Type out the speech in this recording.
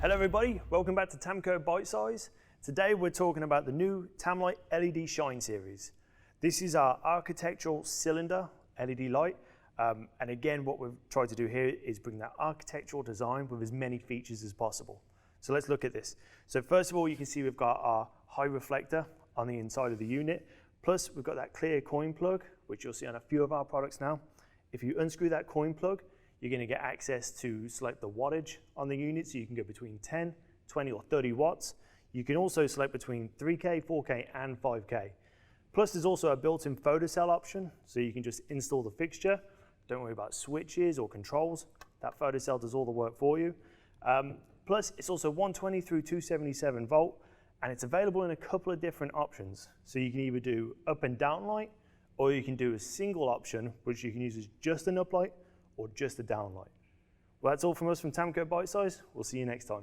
Hello everybody, welcome back to TAMCO Bite Size. Today we're talking about the new TAMLITE LED Shine series. This is our architectural cylinder LED light. And again, what we've tried to do here is bring that architectural design with as many features as possible. So let's look at this. So first of all, you can see we've got our high reflector on the inside of the unit. Plus we've got that clear coin plug, which you'll see on a few of our products now. If you unscrew that coin plug, you're going to get access to select the wattage on the unit, so you can go between 10, 20 or 30 watts. You can also select between 3K, 4K and 5K. Plus there's also a built-in photocell option, so you can just install the fixture. Don't worry about switches or controls. That photocell does all the work for you. Plus it's also 120 through 277 volt, and it's available in a couple of different options. So you can either do up and down light, or you can do a single option, which you can use as just an up light or just a down light. Well, that's all from us from TAMCO Bite Size. We'll see you next time.